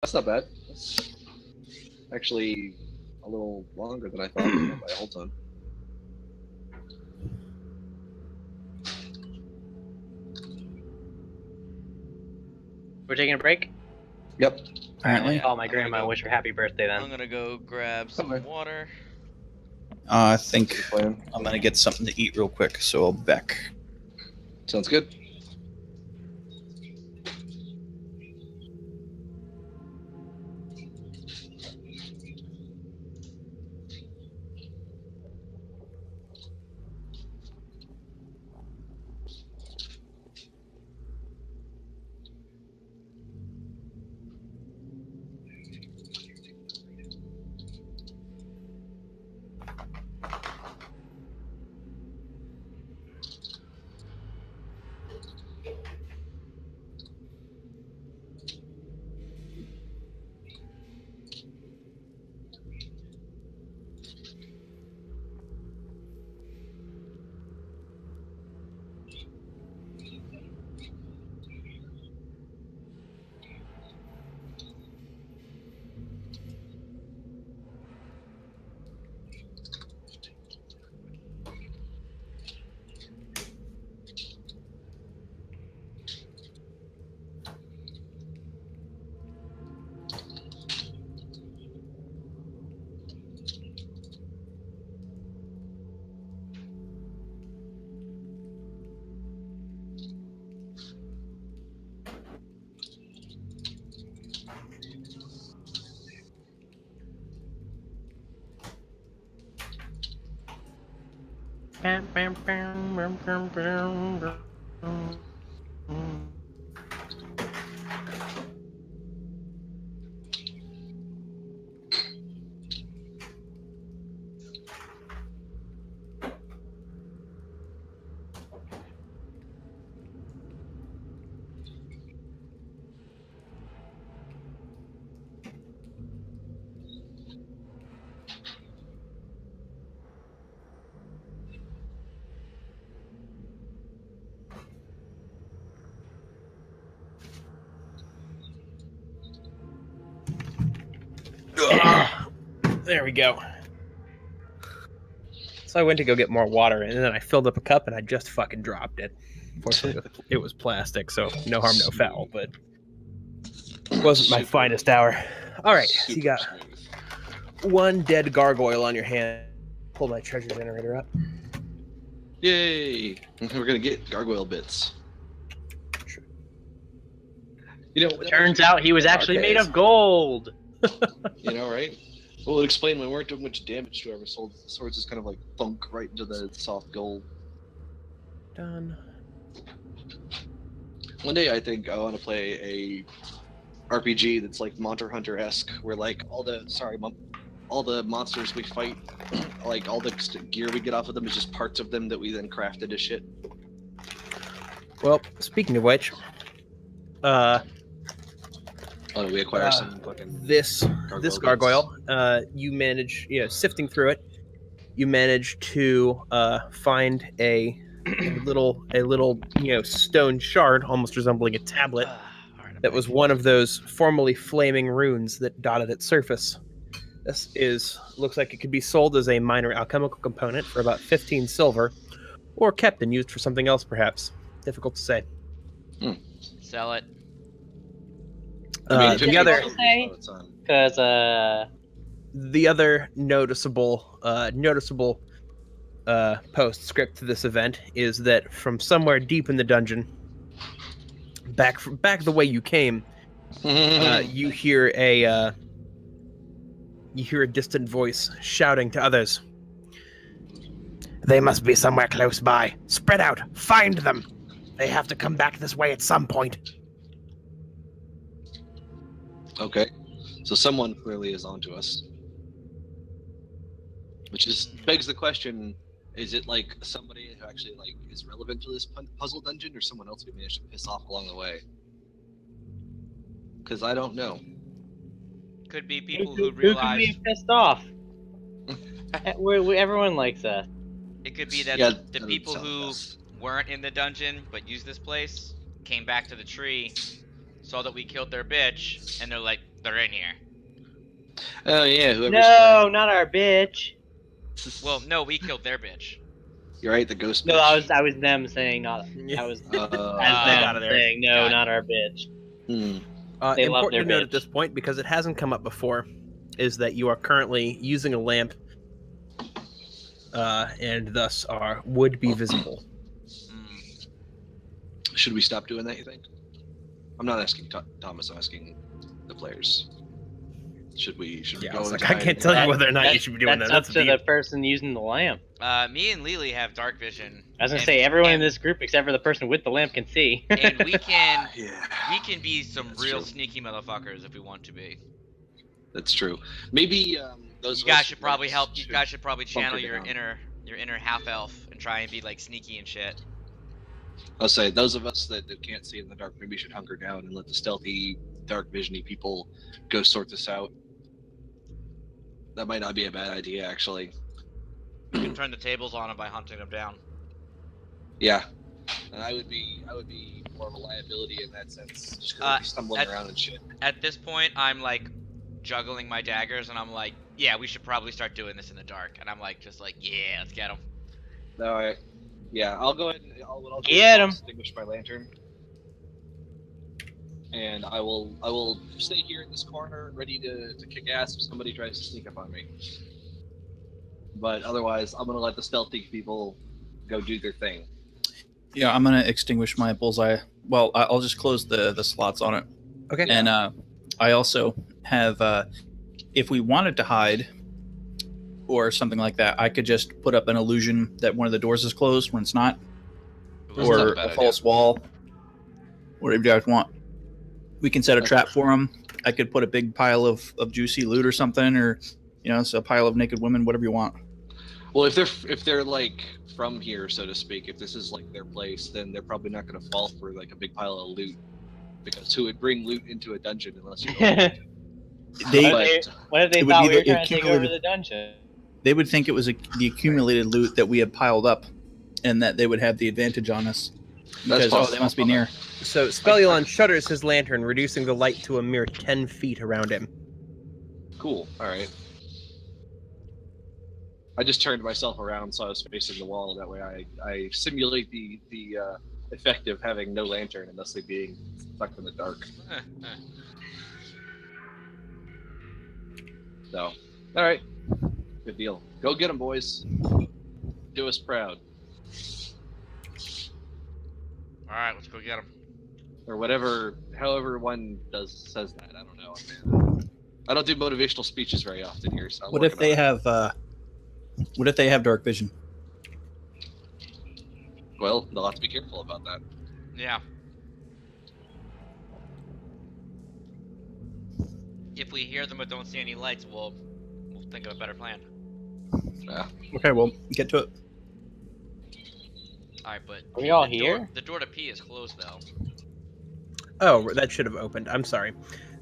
That's not bad. That's actually a little longer than I thought by a whole ton. We're taking a break? Yep. Apparently. Call my grandma and wish her happy birthday then. I'm gonna go grab some Okay. water. I think Good plan. I'm gonna get something to eat real quick, so I'll be back. Sounds good. There we go. So I went to go get more water, and then I filled up a cup, and I just fucking dropped it. Fortunately, it was plastic, so no harm, no foul, but it wasn't my finest hour. All right, so you got one dead gargoyle on your hand. Pull my treasure generator up. Yay! We're gonna get gargoyle bits. You know, Turns out he was actually made of gold. You know, right? Well, it'll explain when we weren't doing much damage to our swords just kind of like thunk right into the soft gold. Done. One day I think I want to play a RPG that's like Monster Hunter-esque, where like all the monsters we fight, like all the gear we get off of them is just parts of them that we then craft into shit. Well, speaking of which, Oh, we acquire some fucking this gargoyle, bits. you manage, sifting through it, you manage to find a little stone shard, almost resembling a tablet, that was one of those formerly flaming runes that dotted its surface. This looks like it could be sold as a minor alchemical component for about 15 silver, or kept and used for something else, perhaps. Difficult to say. Sell it. The other, Because the other noticeable postscript to this event is that from somewhere deep in the dungeon, back the way you came, you hear a distant voice shouting to others. They must be somewhere close by. Spread out. Find them. They have to come back this way at some point. Okay, so someone clearly is onto us. Which begs the question, is it like somebody who actually like is relevant to this puzzle dungeon, or someone else we managed to piss off along the way? Because I don't know. Could be people who realize. Who could be pissed off? Everyone likes that. It could be that Yeah, the people who weren't in the dungeon but used this place came back to the tree, saw that we killed their bitch, and they're like, they're in here. Oh yeah, whoever's No, not our bitch. Well, no, we killed their bitch. You're right, the ghost. No, bitch. I was them saying not. I was as Uh, them out of there. saying no, Got it. not our bitch. hmm. They love Important to their note at bitch. this point, because it hasn't come up before, is that you are currently using a lamp, and thus would be visible. Mm. Should we stop doing that? You think? I'm not asking Thomas. I'm asking the players. Should we? Should we Yeah, go? I into can't tell you whether or not you should be doing that. That's That's up to the the person using the lamp. Me and Lily have dark vision. I was gonna and- say everyone in and- this group except for the person with the lamp can see. And we can Yeah, be some That's real true. sneaky motherfuckers if we want to be. that's true. Maybe those. You of guys us should who probably like help. You should guys should probably channel bunker your down. inner half elf and try and be like sneaky and shit. I'll say those of us that can't see in the dark maybe should hunker down and let the stealthy, dark visiony people go sort this out. That might not be a bad idea, actually. You can turn the tables on them by hunting them down. Yeah, and I would be more of a liability in that sense, just 'cause I'd be stumbling at- around and shit. At this point, I'm like juggling my daggers, and I'm like, yeah, we should probably start doing this in the dark. And I'm like, just like, yeah, let's get them. No, yeah, I'll go ahead and what I'll do Get is I'll 'em. extinguish my lantern, and I will stay here in this corner, ready to kick ass if somebody tries to sneak up on me. But otherwise, I'm gonna let the stealthy people go do their thing. Yeah, I'm gonna extinguish my bullseye. Well, I'll just close the slots on it. Okay. And I also have, if we wanted to hide or something like that, I could just put up an illusion that one of the doors is closed when it's not, That's not or a bad a idea. false wall, whatever you guys want. We can set a trap for them. I could put a big pile of juicy loot or something, or it's a pile of naked women, whatever you want. Well, if they're like from here, so to speak, if this is like their place, then they're probably not gonna fall for like a big pile of loot, because who would bring loot into a dungeon unless you? They What if they It would thought be we were the trying to take over accumulated- the dungeon? they would think it was the accumulated loot that we had piled up, and that they would have the advantage on us. Because possible. they must be near. So Spelulon shutters his lantern, reducing the light to a mere 10 feet around him. Cool. All right. I just turned myself around so I was facing the wall. That way, I simulate the effect of having no lantern and thusly being stuck in the dark. So, all right, good deal. Go get them, boys. Do us proud, All right, let's go get them. or whatever. However, one says that. I don't know. Man. I don't do motivational speeches very often here. So I'm What if working they on it. have? What if they have dark vision? Well, they'll have to be careful about that. Yeah. If we hear them but don't see any lights, we'll think of a better plan. Yeah. Okay, well, get to it. All right, but Are we all the here? the door to P is closed though. Oh, that should have opened. I'm sorry.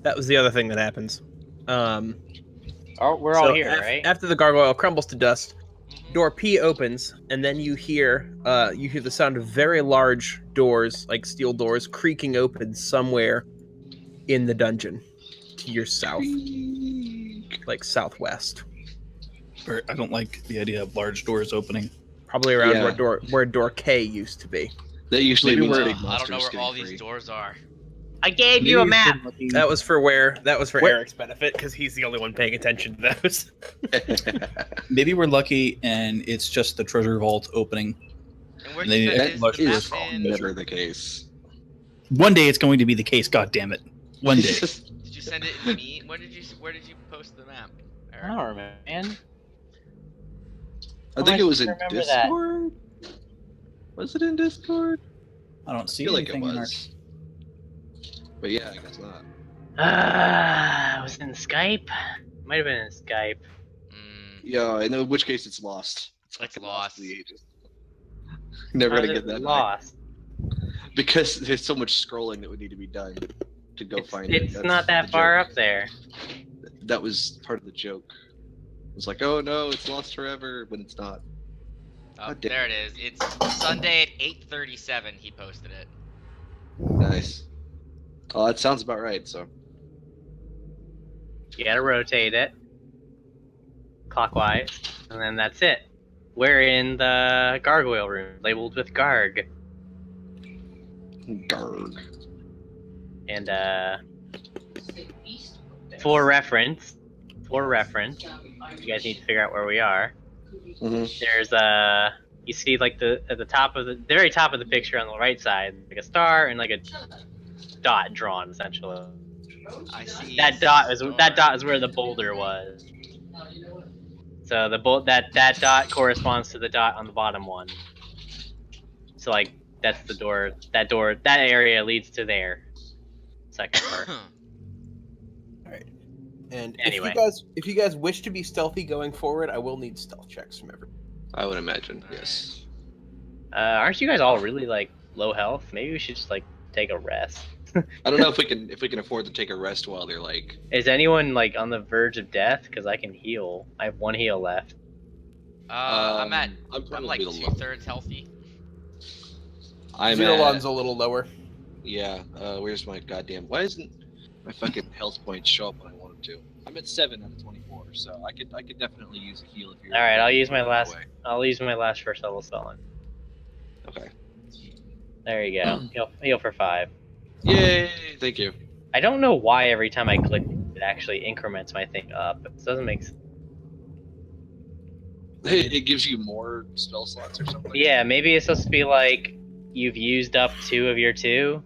That was the other thing that happens. Oh, we're all here, right? After the gargoyle crumbles to dust, door P opens, and then you hear the sound of very large doors, like steel doors, creaking open somewhere in the dungeon to your south, like southwest, I don't like the idea of large doors opening. probably around Yeah. where door K used to be. That usually Maybe means we're- big I don't monsters know where getting all free. these doors are. I gave you a map. That was for Where- Eric's benefit because he's the only one paying attention to those. Maybe we're lucky, and it's just the treasure vault opening. And where They- you that is large the doors map are in? Never the case. One day it's going to be the case. God damn it! One day. Did you send it to me? Where did you post the map? I Eric? don't remember, man. I think it was in remember that. Discord. Was it in Discord? I don't I see feel like it anything in our. was. But yeah, I guess not. Was it in Skype? Might have been in Skype. Mm, Yeah, in which case it's lost. It's fucking lost. to the ages. Never How gonna is get it that. lost. Because there's so much scrolling that would need to be done to go find it. It's That's not that the far joke. up there. That was part of the joke. It's like, oh no, it's lost forever, but it's not. oh, God damn there it is. It's Sunday at 8:37. He posted it. Nice. Oh, that sounds about right. So You gotta rotate it clockwise, and then that's it. We're in the gargoyle room, labeled with Garg. Garg. And for reference, you guys need to figure out where we are. Mm-hmm. There's you see like at the top of the very top of the picture on the right side, like a star and like a dot drawn essentially. I see. That dot is where the boulder was. So that dot corresponds to the dot on the bottom one. So like that's the door. That area leads to there. Second part. And Anyway. if you guys wish to be stealthy going forward, I will need stealth checks from everyone. I would imagine. Yes. Aren't you guys all really like low health? Maybe we should just like take a rest. I don't know if we can afford to take a rest while they're like. Is anyone like on the verge of death? Because I can heal. I have 1 heal left. I'm like probably the 2/3 healthy. I'm Zerolon's at, a little lower. yeah. Where's my goddamn? Why isn't my fucking health points show up when I want them to? I'm at 7 out of 24, so I could definitely use a heal if you're. All right, I'll use my that last. way. I'll use my last first level spell. Okay. There you go. Heal for 5. Yay! Thank you. I don't know why every time I click, it actually increments my thing up. It doesn't make sense. It gives you more spell slots or something. Yeah, maybe it's supposed to be like you've used up 2 of your 2.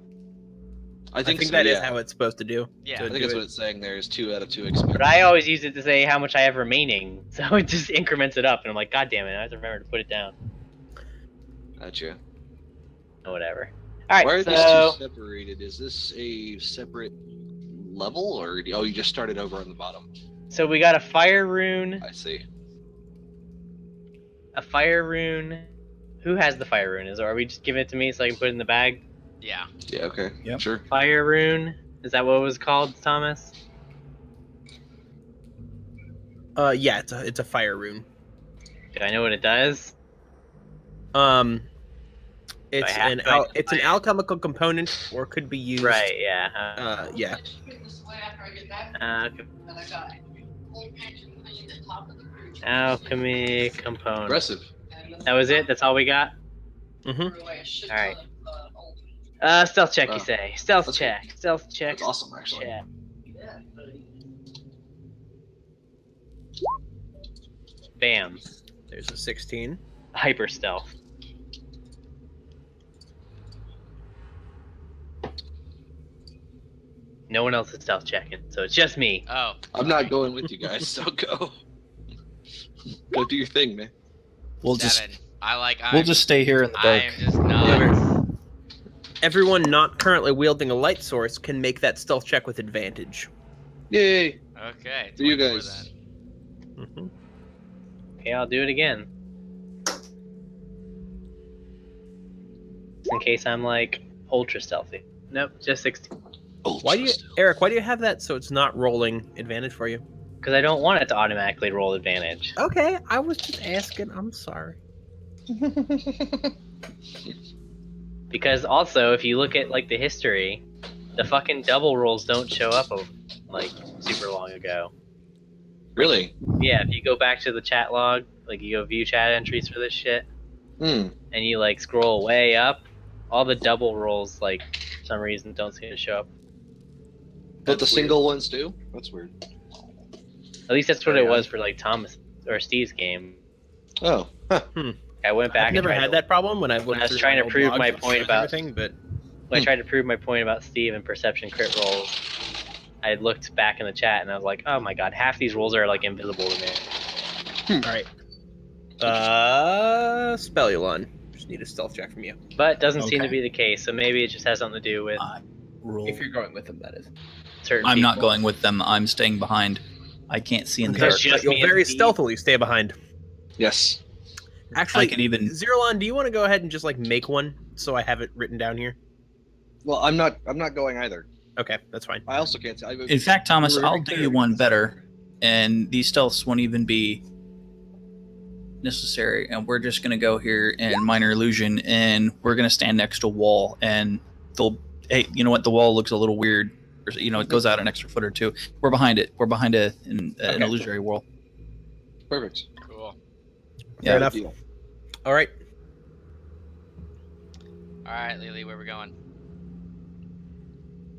I think, so, that is yeah. how it's supposed to do. Yeah. to I think do that's it. what it's saying there is 2 out of 2 expended. But I always use it to say how much I have remaining, so it just increments it up, and I'm like, God damn it, I have to remember to put it down. Gotcha. Or whatever. Alright, Why are so these 2 separated? Is this a separate level, or you just started over on the bottom? so we got a fire rune. I see. A fire rune. Who has the fire rune? Are we just giving it to me so I can put it in the bag? Yeah. Yeah. Okay. Yep. Sure. Fire rune. Is that what it was called, Thomas? Yeah, it's a fire rune. Do I know what it does? It's I have an to it's an alchemical component, or could be used. Right. Yeah. Yeah. Alchemy component. Impressive. That was it. That's all we got. Mm-hmm. All right. Stealth check, you say? Stealth that's check. Stealth check. That's awesome, actually. Check. Bam. There's a 16. Hyper stealth. No one else is stealth checking, so it's just me. Oh. I'm not going with you guys, so go. Go do your thing, man. We'll 7. we'll just stay here in the dark. I'm just nuts. Everyone not currently wielding a light source can make that stealth check with advantage. Yay! Okay. For you 24 guys. then. Mm-hmm. Okay, I'll do it again. Just in case I'm like ultra stealthy. Nope, just 16. Why do you, Eric? Why do you have that so it's not rolling advantage for you? Because I don't want it to automatically roll advantage. Okay, I was just asking. I'm sorry. Because also, if you look at like the history, the fucking double rolls don't show up like super long ago. Really? Yeah, if you go back to the chat log, like you go view chat entries for this shit, Hmm. and you like scroll way up, all the double rolls like for some reason don't seem to show up. But the That's weird. single ones do? That's weird. At least that's what it was for like Thomas or Steve's game. Oh. Huh. I went back. I've never and tried had to, that problem when I when I was trying to prove my point about everything, but when I tried to prove my point about Steve and perception crit rolls. I had looked back in the chat and I was like, oh my god, half these rolls are like invisible to me. all right. Spellulon. Just need a stealth check from you. But it doesn't seem to Okay. be the case, so maybe it just has something to do with Roll. If you're going with them, that is. certain I'm not people. going with them. I'm staying behind. I can't see in the Okay, dark. just but you'll me and very Steve. stealthily stay behind. Yes. Actually, I can even. Zerolon, do you want to go ahead and just like make one so I have it written down here? Well, I'm not going either. Okay, that's fine. I also can't see. In fact, Thomas, We're I'll very do clear. you one better, and these stealths won't even be necessary. And we're just gonna go here and minor illusion, and we're gonna stand next to a wall, and hey, you know what? The wall looks a little weird. Or, you know, it goes out an extra foot or two. We're behind it. We're behind an illusory wall. Perfect. Cool. Fair enough. Deal. All right. All right, Lily, where we going?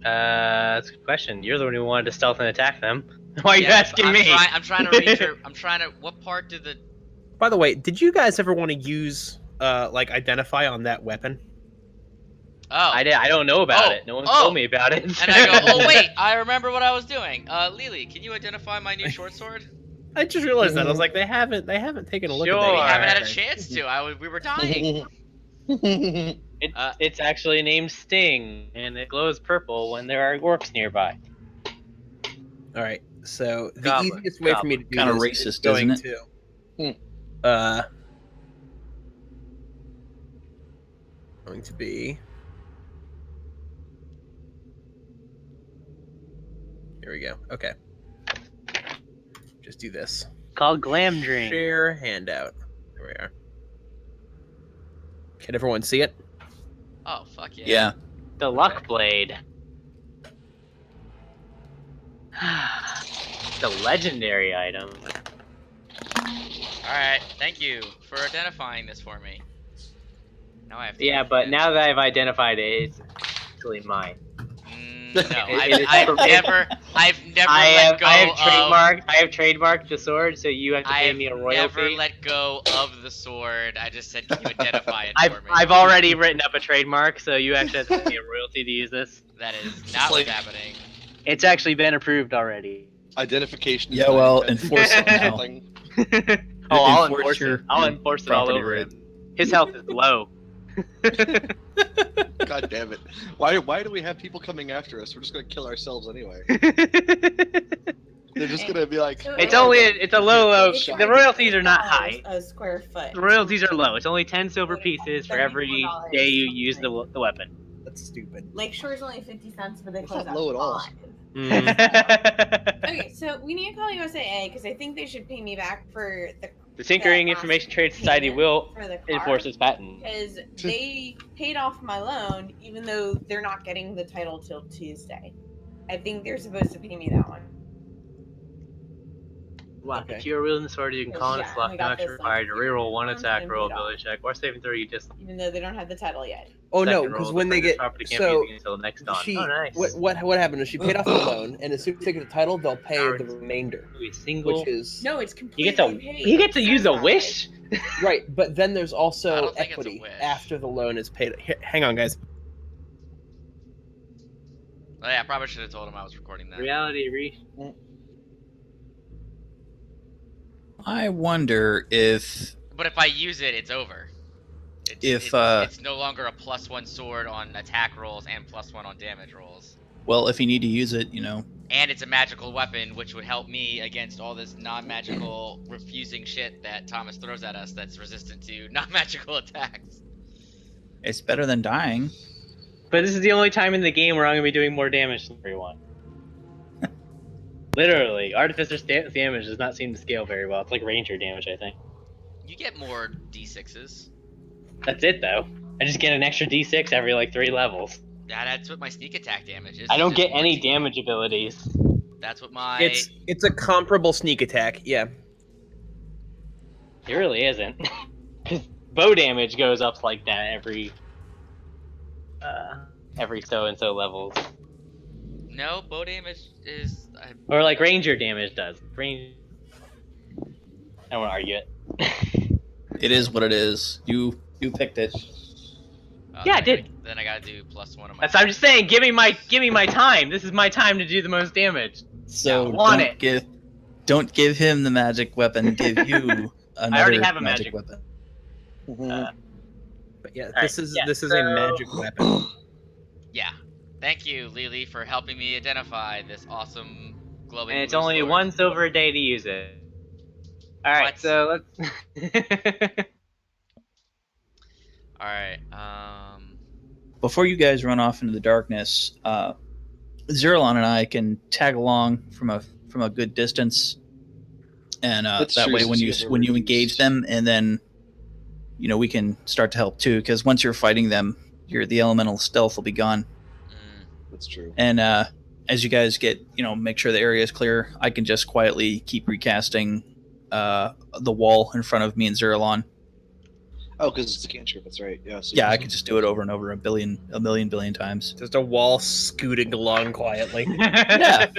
That's a good question. You're the one who wanted to stealth and attack them. Why are you Yeah, asking me? I'm trying to reach her. I'm trying to. What part did the? By the way, did you guys ever want to use like identify on that weapon? Oh. I don't know about it. No one told me about it. And I go, oh wait, I remember what I was doing. Lily, can you identify my new short sword? I just realized that. I was like, they haven't taken a look at Sure. that. We yet. haven't had a chance to. We were dying. It's actually named Sting, and it glows purple when there are orcs nearby. All right. So the Goblin, easiest way for me to do Kinda this racist, is going isn't to going to be. Here we go. Okay. Just do this. Called Glam Drink. Share handout. There we are. Can everyone see it? Oh fuck yeah. Yeah. The Luck Blade. The legendary item. All right, thank you for identifying this for me. Now I have to. Yeah, but now that I've identified it, it's actually mine. No, I've never I let go. have trademarked the sword, so you have to pay I've me a royalty. never let go of the sword. I just said, can you identify it for me? I've already written up a trademark, so you actually have to pay me a royalty to use this. That is not what's happening. It's actually been approved already. Identification. Is Yeah, not well, offensive. enforce it now. Something. I'll Enforce enforce your- it. I'll enforce it all property over right. him. His health is low. God damn it! Why do we have people coming after us? We're just gonna kill ourselves anyway. They're just gonna be like. So It's Oh, only it's a low. It's The royalties are not high. a square foot. The royalties are low. It's only 10 silver pieces for every day you use the weapon. That's stupid. Lakeshore is only 50 cents, but they That's close not at low at all. 5. Mm. Okay, so we need to call USAA because I think they should pay me back for The Tinkering that Information last Trade Society payment will for the car enforce its patent. because they paid off my loan, even though they're not getting the title till Tuesday. I think they're supposed to pay me that one. Okay. If you are wielding the sword, you can call in a Yeah, slot we got action this, required to reroll one one's attack been roll, paid off. ability check, or saving throw. You just Even though they don't have the title yet. Oh no, second roll, because the when they player's get property can't be so used until the next dawn. she Oh, nice. what happened is she paid off the loan, and as soon as they get the title, they'll pay the remainder, A single. which is No, it's You completely get to paid. you get to use a Says that. wish. right. But then there's I also don't think it's a equity wish. after the loan is paid. Hang on, guys. Oh, yeah, I probably should have told him I was recording that. Reality re. I wonder if But if I use it, it's over. It's no longer a +1 sword on attack rolls and +1 on damage rolls. well, if you need to use it, you know, And it's a magical weapon, which would help me against all this non-magical refusing shit that Thomas throws at us that's resistant to non-magical attacks. it's better than dying. But this is the only time in the game where I'm gonna be doing more damage than everyone. Literally, Artificer's damage does not seem to scale very well. It's like Ranger damage, I think. You get more D6s. That's it though. I just get an extra D6 every like 3 levels. That's what my sneak attack damage is. I don't It's just get any more- damage abilities. That's what my... It's a comparable sneak attack. Yeah. It really isn't. Because bow damage goes up like that every so and so levels. No, bow damage is... Or like Ranger damage does. I don't want to argue it. It is what it is. You picked it. Yeah, I did. Then I gotta do +1 on my... That's I'm just saying. Give me my time. This is my time to do the most damage. So Yeah, want don't give him the magic weapon. Give you another already have a magic magic- weapon. But yeah, Alright, this is yeah, a so- magic weapon. Yeah. Thank you, Lily, for helping me identify this awesome glowing And it's blue only sword. 1 silver a day to use it. Alright, What? so let's. Alright, Before you guys run off into the darkness, Zerlon and I can tag along from a good distance, and That's that true, way since when you you have a when you refuse. engage them, and then we can start to help too. Because once you're fighting them, the elemental stealth will be gone. That's true. And as you guys get, make sure the area is clear, I can just quietly keep recasting the wall in front of me and Zeralon. Oh, because it's a cantrip. That's right. Yeah. So Yeah, I could just do it over and over a million billion times. Just a wall scooting along quietly. Yeah.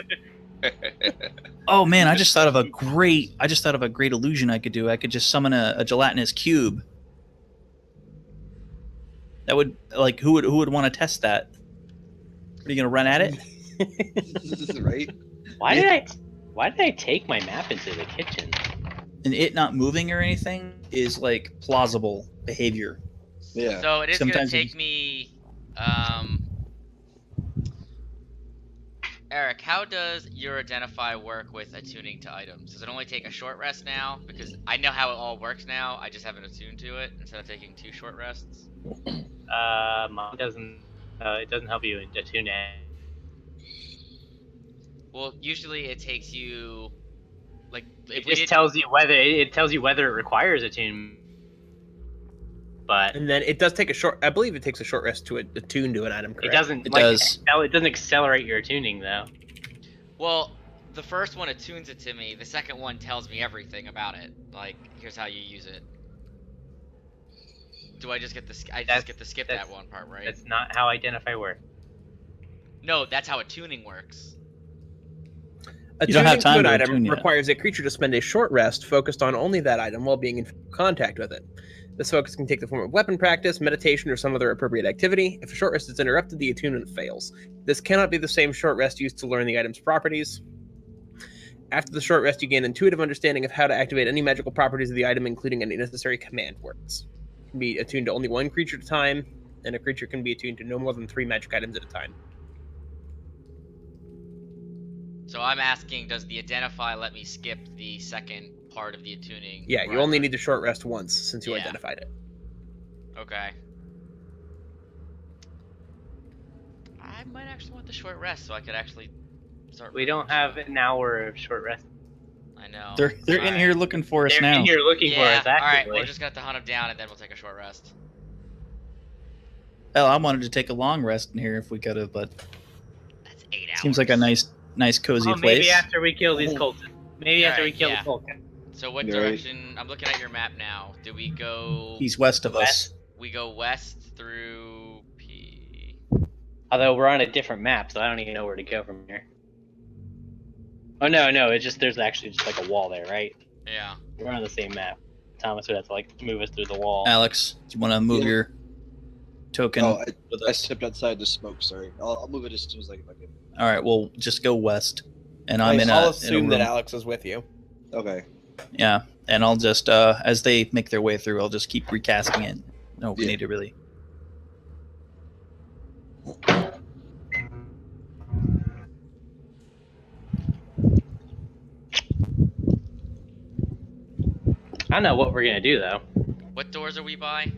Oh man, I just thought of a great illusion I could do. I could just summon a gelatinous cube. That would who would want to test that? Are you gonna run at it? Right. Why did I take my map into the kitchen? And it not moving or anything is plausible behavior. Yeah. So it is going to Sometimes take me. Eric, how does your identify work with attuning to items? Does it only take a short rest now? Because I know how it all works now. I just haven't attuned to it instead of taking 2 short rests. Mine doesn't. It doesn't help you attune it. Well, usually it takes you. It just tells you whether it requires attunement. But And then it does take I believe it takes a short rest to attune to an item, correct? it doesn't. It does. It doesn't accelerate your attuning though. Well, the first one attunes it to me. The second one tells me everything about it. Here's how you use it. Do I just get to skip that one part, right? That's not how identify works. No, that's how attuning works. You don't have Attuning time to an to item attune yet. requires a creature to spend a short rest focused on only that item while being in contact with it. This focus can take the form of weapon practice, meditation, or some other appropriate activity. If a short rest is interrupted, the attunement fails. This cannot be the same short rest used to learn the item's properties. After the short rest, you gain intuitive understanding of how to activate any magical properties of the item, including any necessary command words. It can be attuned to only one creature at a time, and a creature can be attuned to no more than 3 magic items at a time. So I'm asking, does the identify let me skip the second part of the attuning? Yeah, you where I only learn- need the short rest once since you Yeah. identified it. Okay. I might actually want the short rest so I could actually start. We don't have an hour of short rest. I know. They're in Alright. here looking for us They're now. in here looking for Yeah. us All right. actively. We're just gonna have to hunt them down and then we'll take a short rest. Hell, I wanted to take a long rest in here if we could have, but That's 8 hours. seems like a nice cozy Oh, place. maybe after we kill these cultists. Maybe after we Alright, kill yeah. the cultists. So what You're right. direction? I'm looking at your map now. Do we go? He's west of us. We go west through P. Although we're on a different map, so I don't even know where to go from here. Oh no, it's just there's actually just a wall there, right? Yeah. We're on the same map. Thomas would have to move us through the wall. Alex, do you want to move Yeah. your token Oh, with I us? stepped outside to smoke. Sorry. I'll move it as soon as I can. All right, well, just go west, and I'm in I'll a assume that room. Alex is with you. Okay. Yeah, and I'll just as they make their way through, I'll just keep recasting it. No, we Yeah. need to really. I don't know what we're gonna do though. What doors are we by?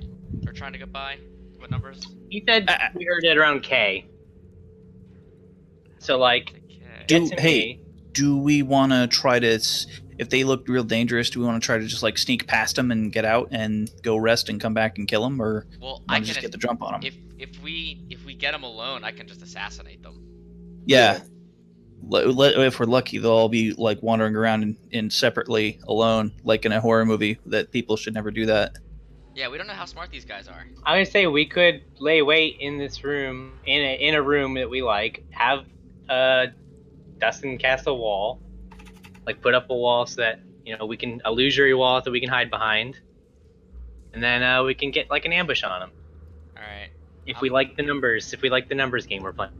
Or trying to get by? What numbers? He said we heard it around K. So Okay. get to hey, me. do we want to try to? If they look real dangerous, do we want to try to just sneak past them and get out and go rest and come back and kill them, or Well, want to just get the jump on them? if we get them alone, I can just assassinate them. Yeah. If we're lucky, they'll all be wandering around in separately alone, like in a horror movie. That people should never do that. Yeah, we don't know how smart these guys are. I'm gonna say we could lay wait in this room, in a room that we like. Have Dustin cast a wall, put up a wall so that we can illusory wall that we can hide behind, and then we can get an ambush on them. All right. If we like the numbers, game we're playing.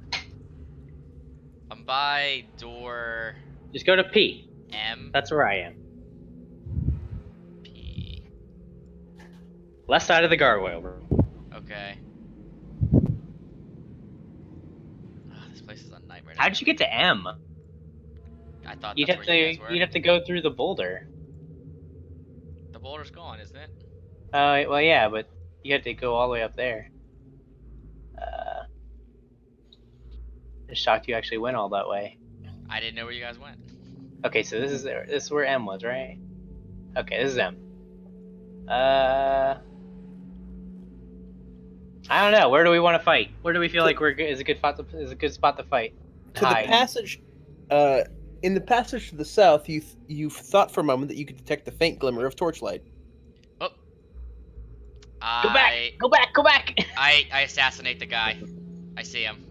I'm by door Just go to P. M. That's where I am. P. Left side of the gargoyle room. Okay. This place is a nightmare. How did you get to M? I thought You'd that's have where you to guys were. you'd have to go through the boulder. The boulder's gone, isn't it? Well, yeah, but you had to go all the way up there. Just shocked you actually went all that way. I didn't know where you guys went. Okay, so this is where M was, right? Okay, this is M. I don't know. Where do we want to fight? Where do we feel like is a good spot to fight? To the Hide. passage, in the passage to the south, you thought for a moment that you could detect the faint glimmer of torchlight. Oh. Go back! Go back! Go back! I assassinate the guy. I see him.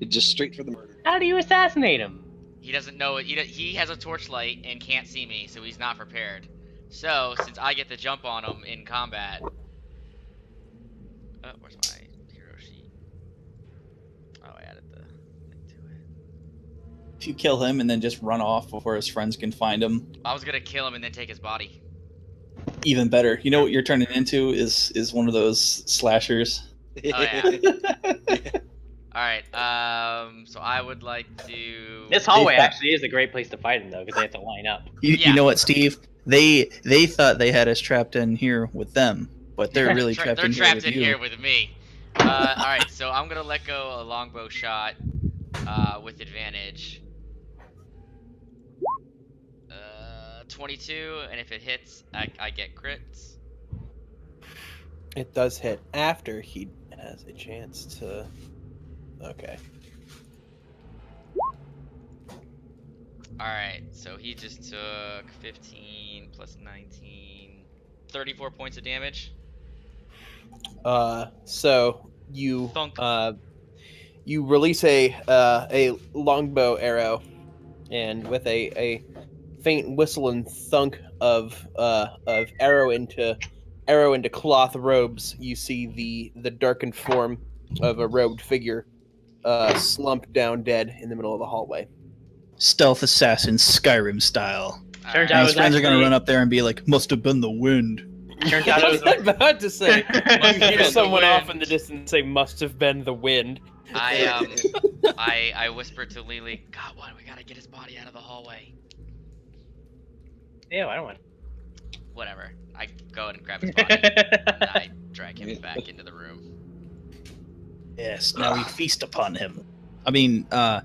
Just straight for the murder. How do you assassinate him? He doesn't know it. He has a torchlight and can't see me, so he's not prepared. So, since I get to jump on him in combat... Oh, where's my hero sheet? Oh, I added the thing to it. If you kill him and then just run off before his friends can find him, I was gonna kill him and then take his body. even better. You know what you're turning into is one of those slashers. Oh, yeah. Alright, so I would like to... This hallway actually is a great place to fight him, though, because they have to line up. You know what, Steve? They thought they had us trapped in here with them, but they're really They're trapped in trapped here with in you. here with me. Alright, so I'm gonna let go a longbow shot with advantage. 22, and if it hits, I get crits. It does hit after he has a chance to. Okay. Alright, so he just took 15 plus 19, 34 points of damage. So you Thunk. you release a longbow arrow, and with a faint whistle and thunk of arrow into cloth robes, you see the darkened form of a robed figure slump down dead in the middle of the hallway. Stealth assassin, Skyrim style. Turns And out it his was friends are gonna actually- run up there and be like, "Must have been the wind." Turns out I it was was about to say, you have hear been someone the off wind. in the distance say, "Must have been the wind." I whispered to Lily, "God, what? We gotta get his body out of the hallway." Ew, I don't want. Whatever. I go and grab his body. And I drag him back into the room. Yes, now we feast upon him. I mean, Yeah,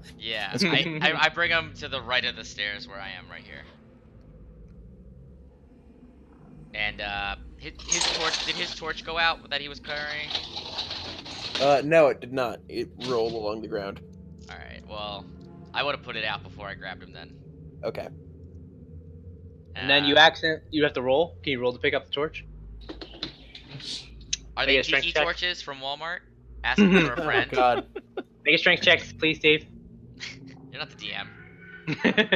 I bring him to the right of the stairs where I am right here. And his torch, did his torch go out that he was carrying? No, it did not. It rolled along the ground. All right. Well, I would have put it out before I grabbed him then. Okay. And then you have to roll. Can you roll to pick up the torch? Are Make they a strength tiki check. torches from Walmart? Asking for a Oh friend. God. Make a strength check, please, Dave. You're not the DM.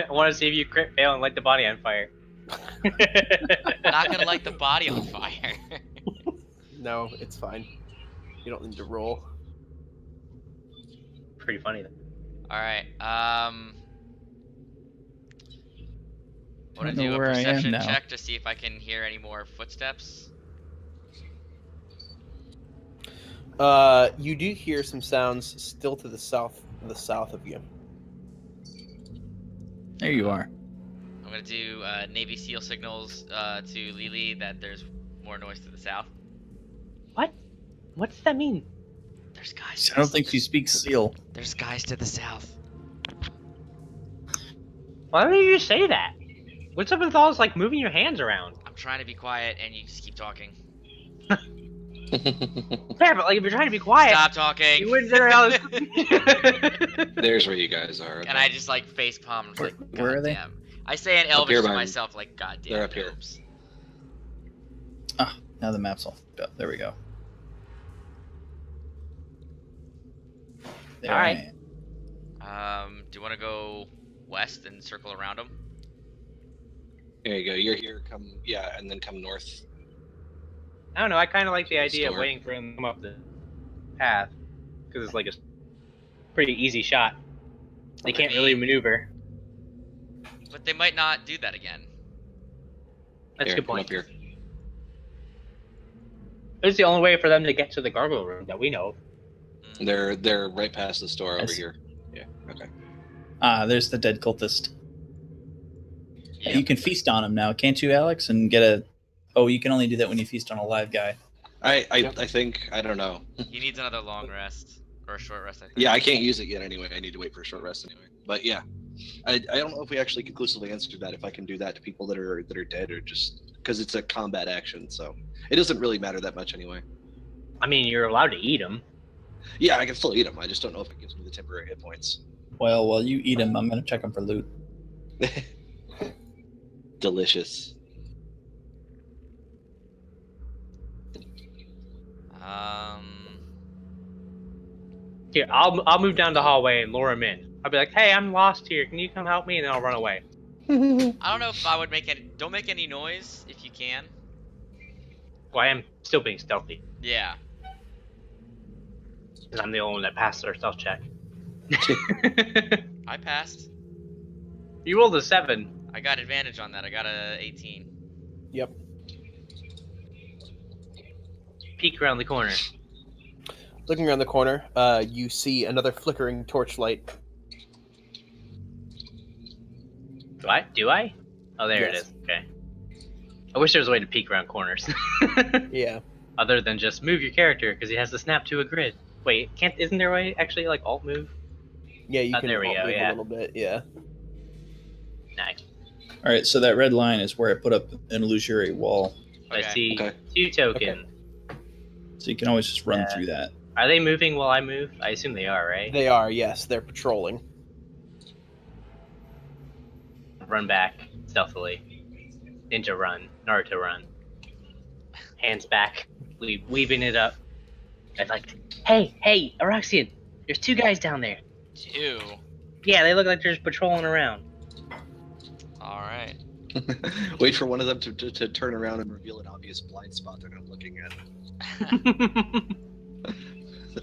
I want to see if you crit fail and light the body on fire. Not gonna light the body on fire. No, it's fine. You don't need to roll. Pretty funny. Though. All right. Want to don't know do a where I am perception now. check to see if I can hear any more footsteps? You do hear some sounds still to the south of you. there you are. I'm gonna do Navy SEAL signals to Lily that there's more noise to the south. What does that mean? There's guys. I don't think she speaks seal. There's guys to the south. Why would you just say that? What's up with all this like moving your hands around? I'm trying to be quiet and you just keep talking. Yeah, but like if you're trying to be quiet, Stop talking. you wouldn't generate all this. There's where you guys are. And I just like face palm. And like, Where are they? "Goddamn." I say in Up Elvish here to by- myself, like, God damn. They're up here. gnomes." Now the map's all fucked up. There we go. There All right. I am. Do you want to go west and circle around them? There you go. You're here. Come, yeah, and then come north. I don't know. I kind of like the idea of Store. waiting for him to come up the path because it's like a pretty easy shot. They can't really maneuver. But they might not do that again. That's Here, a good come point. up here. It's the only way for them to get to the gargoyle room that we know of. They're right past the store over Yes. here. Yeah. Okay. There's the dead cultist. Yeah. You can feast on him now, can't you, Alex? And get a. Oh, you can only do that when you feast on a live guy. I think I don't know. He needs another long rest or a short rest. I think. Yeah, I can't use it yet anyway. I need to wait for a short rest anyway. But yeah, I don't know if we actually conclusively answered that. If I can do that to people that are dead or just because it's a combat action, so it doesn't really matter that much anyway. I mean, you're allowed to eat them. Yeah, I can still eat them. I just don't know if it gives me the temporary hit points. Well, while you eat them, I'm gonna check them for loot. Delicious. Here, I'll move down the hallway and lure him in. I'll be like, hey, I'm lost here. Can you come help me? And then I'll run away. I don't know if I would make any. Don't make any noise if you can. Well, I am still being stealthy. Yeah. Because I'm the only one that passed our stealth check. I passed. You rolled a 7. I got advantage on that. I got a 18. Yep. Peek around the corner. Looking around the corner, you see another flickering torchlight. Do I? Oh, there it Yes. is. Okay. I wish there was a way to peek around corners. Yeah. Other than just move your character, because he has to snap to a grid. Wait, isn't there a way actually like alt move? Yeah, you Oh, can there we alt go, move yeah. a little bit. Yeah. Nice. All right, so that red line is where I put up an illusory wall, I Okay. see Okay. 2 tokens. so you can always just run Yeah. through that. Are they moving while I move? I assume they are, right? They are. Yes, they're patrolling. Run back stealthily. Ninja run. Naruto run. Hands back. Weaving it up. I'd like, hey, Aroxian, there's 2 guys down there. 2. Yeah, they look like they're just patrolling around. All right. Wait for one of them to turn around and reveal an obvious blind spot they're not looking at.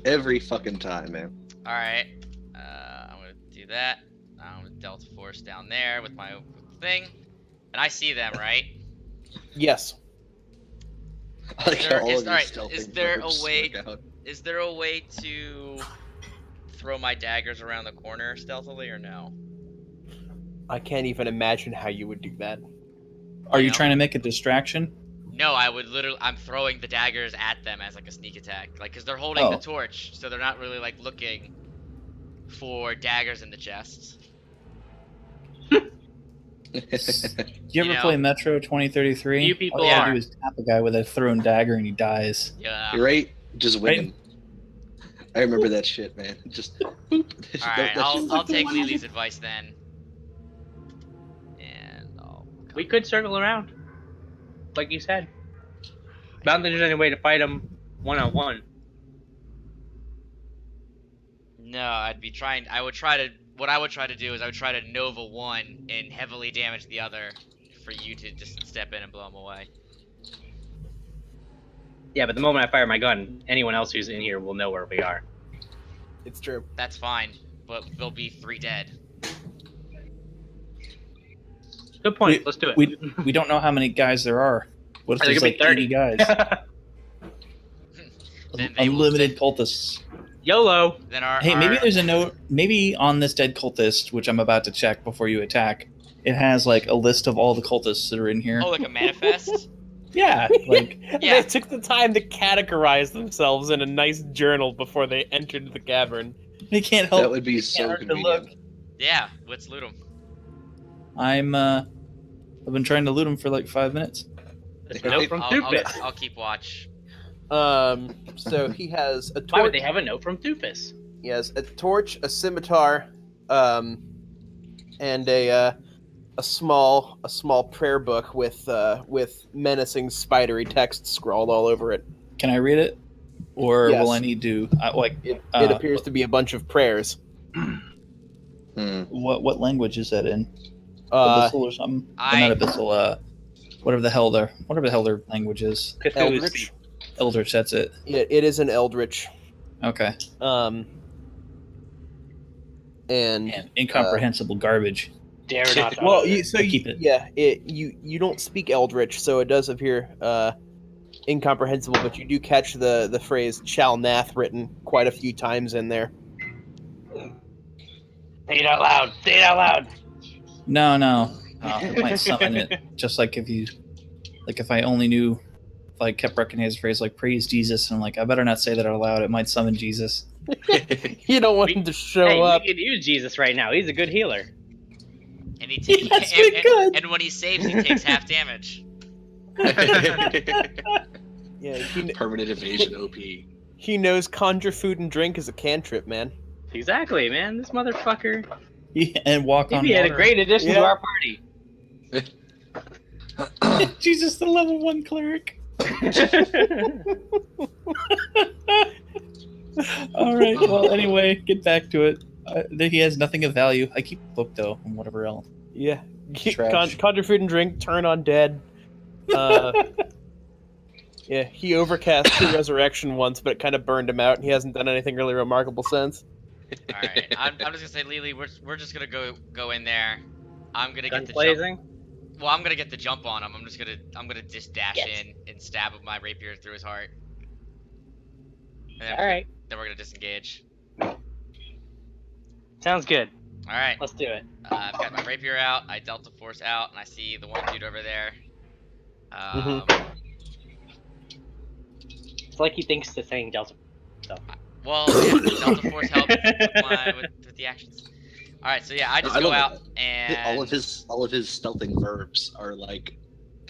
Every fucking time, man. All right. I'm gonna do that. I'm gonna Delta Force down there with my thing, and I see them, right? Yes. I like how all of all these right, stealth is things there never a just way? work out. Is there a way to throw my daggers around the corner stealthily, or no? I can't even imagine how you would do that. Are you Yeah. trying to make a distraction? No, I would literally. I'm throwing the daggers at them as like a sneak attack, like because they're holding the Oh. torch, so they're not really like looking for daggers in the chests. Do you ever You know, play Metro 2033? you people All you gotta are. do is tap a guy with a thrown dagger and he dies. Yeah. You're right. Just win. I remember that shit, man. Just boop. All right, That I'll shit- take Lily's advice then, and I'll. We could circle around, like you said. I don't think there's any way to fight them one-on-one. No, I'd be trying. I would try to. What I would try to do is I would try to Nova one and heavily damage the other, for you to just step in and blow them away. Yeah, but the moment I fire my gun, anyone else who's in here will know where we are. It's true. That's fine, but there'll be 3 dead. Good point. Let's do it. We don't know how many guys there are. What if There there's could be like 30 80 guys? Then they will- Unlimited cultists. YOLO. Then our. Hey, maybe our- there's a note. Maybe on this dead cultist, which I'm about to check before you attack, it has like a list of all the cultists that are in here. Oh, like a manifest. Yeah, like Yeah. They took the time to categorize themselves in a nice journal before they entered the cavern. they can't help. That would be so hard to convenient. look. Yeah, let's loot them. I've been trying to loot him for like 5 minutes. There's a note from I'll Doofus. I'll keep watch. So he has a Why would torch. they have a note from Doofus? He has a torch, a scimitar, and a small prayer book with menacing spidery text scrawled all over it. Can I read it, or Yes. will I need to It Uh, appears to be a bunch of prayers. Hmm. What language is that in? Uh, Abyssal or something? I- Not Abyssal. Whatever the hell their language is. Cthulhu Eldritch. speak. Eldritch. That's it. It is an eldritch. Okay. And Man, incomprehensible garbage. Dare not. to well, utter. you, so I'll you, keep it. yeah, you don't speak eldritch, so it does appear incomprehensible. But you do catch the phrase "Chalnath" written quite a few times in there. Say it out loud. Say it out loud. No. It might summon it. Just like if I only knew, if I kept recognizing a phrase like "praise Jesus," and I'm like, I better not say that out loud. It might summon Jesus. You don't want him to show Hey, up. we could use Jesus right now. He's a good healer. And he takes. Yes, we could. And when he saves, he takes half damage. Yeah, Permanent evasion OP. he knows conjure food and drink is a cantrip, man. Exactly, man. This motherfucker. Yeah, and walk on Maybe had a water. great addition to Yeah. our party. Jesus, the level 1 cleric. All right. Well, anyway, get back to it. He has nothing of value. I keep the book though, and whatever else. Yeah. Trash. Conjure food and drink, turn on dead. Yeah, he overcast True Resurrection once, but it kind of burned him out, and he hasn't done anything really remarkable since. All right, I'm just gonna say, Lily, we're just gonna go in there. I'm gonna get Guns the blazing. jump. Well, I'm gonna get the jump on him. I'm gonna just dash Yes. in and stab with my rapier through his heart. And then, All right. then we're gonna disengage. Sounds good. All right. Let's do it. I've got my rapier out. I Delta Force out, and I see the one dude over there. It's like he thinks to saying Delta. Well, yeah, Delta Force helps with the actions. All right, so yeah, I just I go love out and all of his stealthing verbs are like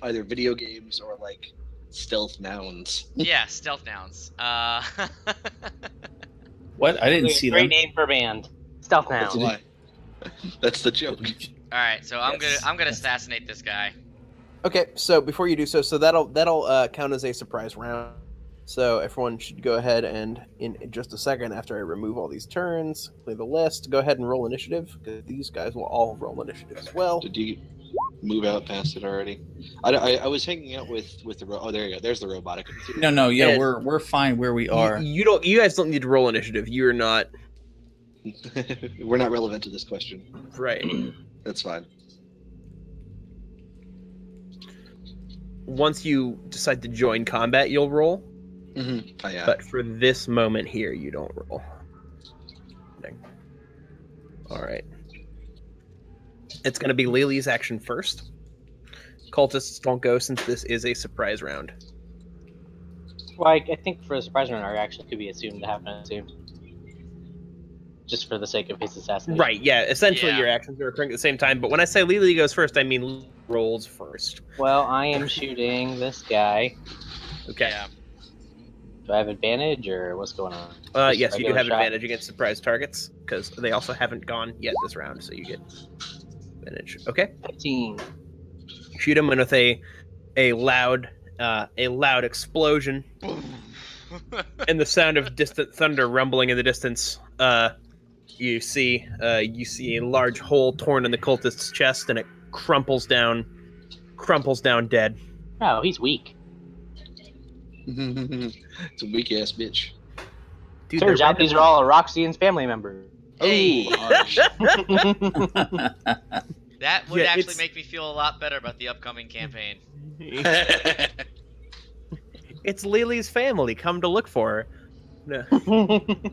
either video games or like stealth nouns. yeah, stealth nouns. What? I didn't see Great them. name for a band. Stealth That's now. why. That's the joke. All right, so I'm Yes. gonna assassinate this guy. Okay, so before you do so that'll count as a surprise round. So everyone should go ahead and in just a second, after I remove all these turns, play the list. Go ahead and roll initiative, because these guys will all roll initiative as well. Did you move out past it already? I was hanging out with the oh, there you go. There's the robot. I couldn't see it. No, yeah, And- we're fine where we are. You guys don't need to roll initiative. You're not We're not relevant to this question. right. That's fine. Once you decide to join combat, you'll roll. Mm-hmm. Yeah. But for this moment here, you don't roll. All right. It's going to be Lily's action first. Cultists don't go since this is a surprise round. Well, I think for a surprise round, our action could be assumed to happen soon. Just for the sake of his assassination. Right, yeah. Essentially, Yeah. your actions are occurring at the same time. But when I say Lily goes first, I mean Lily rolls first. Well, I am shooting this guy. Okay. Yeah. Do I have advantage, or what's going on? Just Yes, you do regular have shot? advantage against surprise targets, because they also haven't gone yet this round, so you get advantage. Okay. 15. Shoot him, and with a loud explosion and the sound of distant thunder rumbling in the distance, you see a large hole torn in the cultist's chest, and it crumples down dead. Oh, he's weak. It's a weak ass bitch. Dude, Turns they're out these are all Roxian's family members. Hey, Oh, harsh. that would Yeah, actually it's- make me feel a lot better about the upcoming campaign. It's Lily's family come to look for her. No.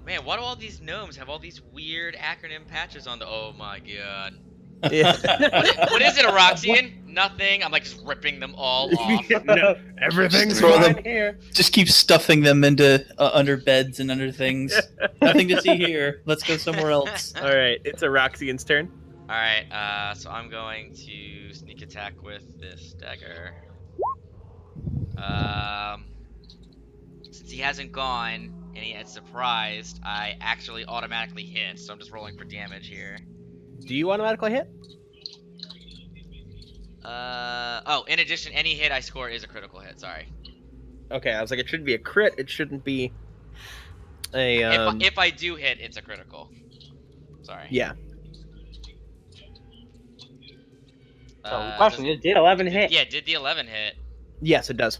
Man, why do all these gnomes have all these weird acronym patches on the? Oh my god. Yeah. What is it, a Roxian? Nothing. I'm like just ripping them all off. No, everything's Just throw fine them- here. Just keep stuffing them into under beds and under things. Nothing to see here. Let's go somewhere else. All right, it's a Roxian's turn. All right, so I'm going to sneak attack with this dagger. Since he hasn't gone and he had surprised, I actually automatically hit, so I'm just rolling for damage here. Do you automatically hit? Oh, in addition, any hit I score is a critical hit. Sorry. Okay, I was like, it should be a crit. It shouldn't be a. If I do hit, it's a critical. Sorry. Yeah. So the question is, did 11 hit? Yeah, did the 11 hit? Yes, it does.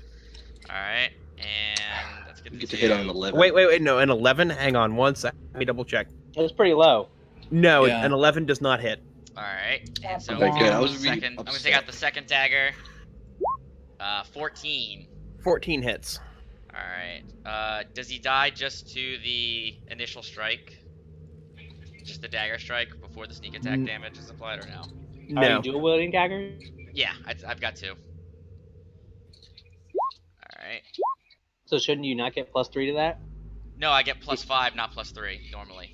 All right, and let's get You the get to hit on an two. 11. Wait, no, an 11. Hang on one sec. Let me double check. It was pretty low. No, Yeah. an 11 does not hit. All right, and so Okay, good. I was second. really I'm gonna upset. take out the second dagger. 14. 14 hits. All right. Does he die just to the initial strike? Just the dagger strike before the sneak attack damage is applied, or no? Are No. you dual wielding daggers? Yeah, I've got two. All right. So shouldn't you not get +3 to that? No, I get +5, not +3 normally.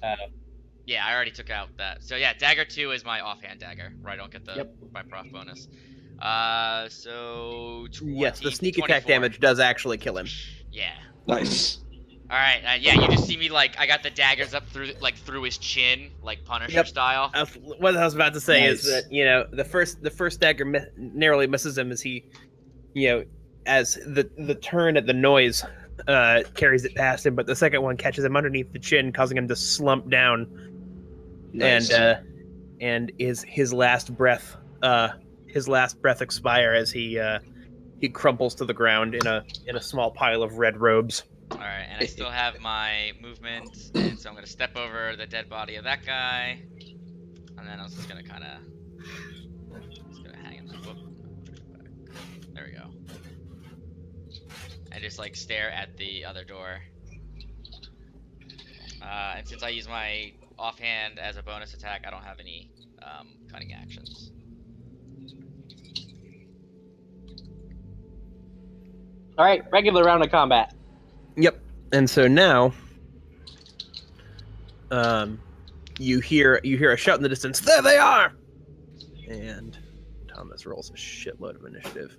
Yeah, I already took out that. So yeah, dagger 2 is my offhand dagger, where I don't get the Yep. my prof bonus. So 20, Yes, the sneak attack 24. damage does actually kill him. Yeah. Nice. All right. Yeah, you just see me like I got the daggers up through his chin, like Punisher Yep. style. What I was about to say is Nice. that the first dagger narrowly misses him as he, as the turn at the noise carries it past him, but the second one catches him underneath the chin, causing him to slump down, Nice. and his last breath expire as he crumples to the ground in a small pile of red robes. All right, and I still have my movement, and so I'm gonna step over the dead body of that guy, and then I was just gonna kind of hang him. Whoop. There we go. And just like stare at the other door. And since I use my offhand as a bonus attack, I don't have any cunning actions. All right, regular round of combat. Yep. And so now, you hear a shout in the distance. There they are! And Thomas rolls a shitload of initiative.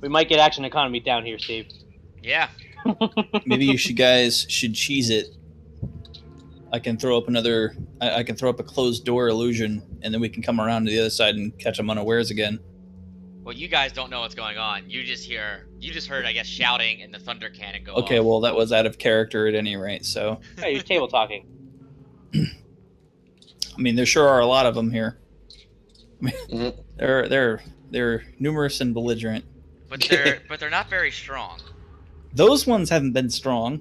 We might get action economy down here, Steve. Yeah. Maybe you guys should cheese it. I can throw up I can throw up a closed door illusion, and then we can come around to the other side and catch them unawares again. Well, you guys don't know what's going on. You just heard, I guess, shouting and the thunder cannon go Okay, off. well that was out of character at any rate. So Hey, you're table talking. I mean, there sure are a lot of them here. Mhm. They're numerous and belligerent. But they're not very strong. Those ones haven't been strong.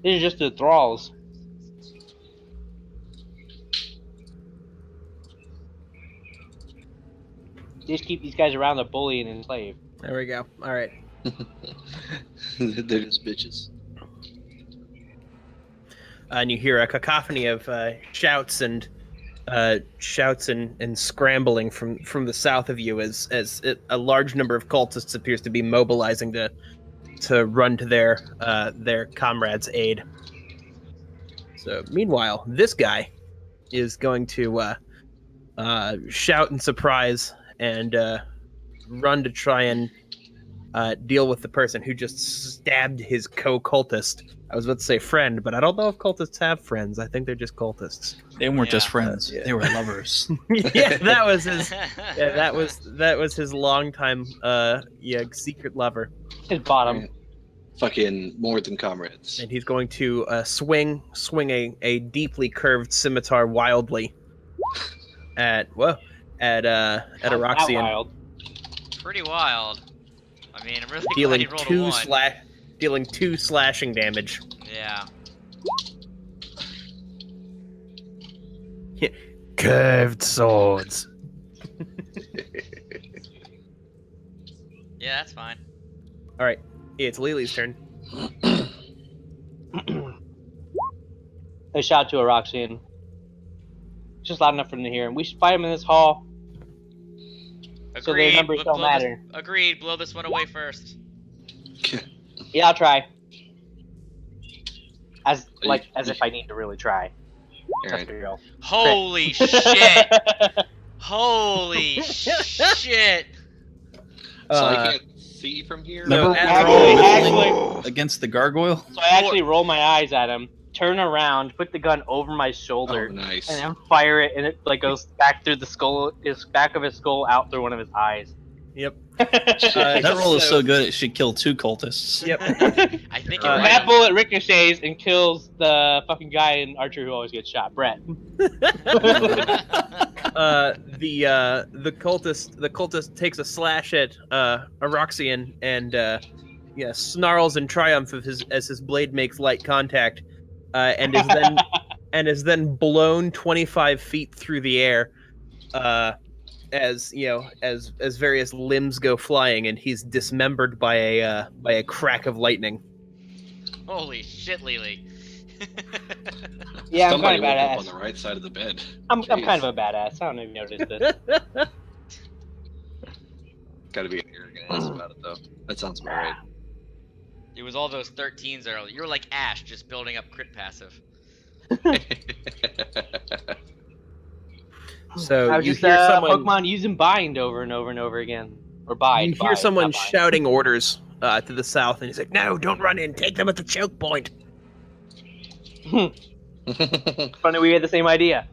These are just the thralls. Just keep these guys around to bully and enslave. There we go. All right. They're just bitches. And you hear a cacophony of shouts and scrambling from the south of you as a large number of cultists appears to be mobilizing to run to their comrades' aid. So meanwhile, this guy is going to shout in surprise and run to try and deal with the person who just stabbed his co-cultist. I was about to say friend, but I don't know if cultists have friends. I think they're just cultists. They weren't just Yeah. friends; Yeah. they were lovers. Yeah, that was his. Yeah, that was his longtime secret lover, His bottom. Fucking more than comrades. and he's going to swing a deeply curved scimitar wildly at Not Aroxian, wild. Pretty wild. I mean, I'm really glad dealing he rolled a 1. dealing 2 slashing damage. Yeah. Curved swords. Yeah, that's fine. All right, it's Lily's turn. They shout to Aroxian. Just loud enough for them to hear him. We should fight him in this hall. So their numbers don't matter. Agreed. Blow this one away first. Yeah, I'll try. As if I need to really try. Let's Alright. be real. Holy shit! Holy shit! So I Uh, can't see from here? Remember actually- rolling against the gargoyle? So I actually roll my eyes at him, turn around, put the gun over my Oh, shoulder, nice. and then fire it, and it like goes back through the skull, his back of his skull, out through one of his eyes. Yep. That roll is so- so good it should kill 2 cultists. Yep. I think you're Uh, right. That bullet ricochets and kills the fucking guy in Archer who always gets shot, Brett. The cultist takes a slash at Aroxian and snarls in triumph as his blade makes light contact, and is then blown 25 feet through the air, as various limbs go flying, and he's dismembered by a crack of lightning. Holy shit, Lily. Yeah, I'm Somebody kind of woke up on badass. the right side of the bed. I'm kind Jeez. of a badass. I don't know if you noticed this. Gotta be an arrogant ass about it, though. That sounds about right. It was all those 13s earlier. You were like Ash, just building up crit passive. So I was you just hear someone. Pokemon using bind over and over and over again, or bide. You hear bide, someone not bind. shouting orders to the south, and he's like, "No, don't run in. Take them at the choke point." Funny, we had the same idea.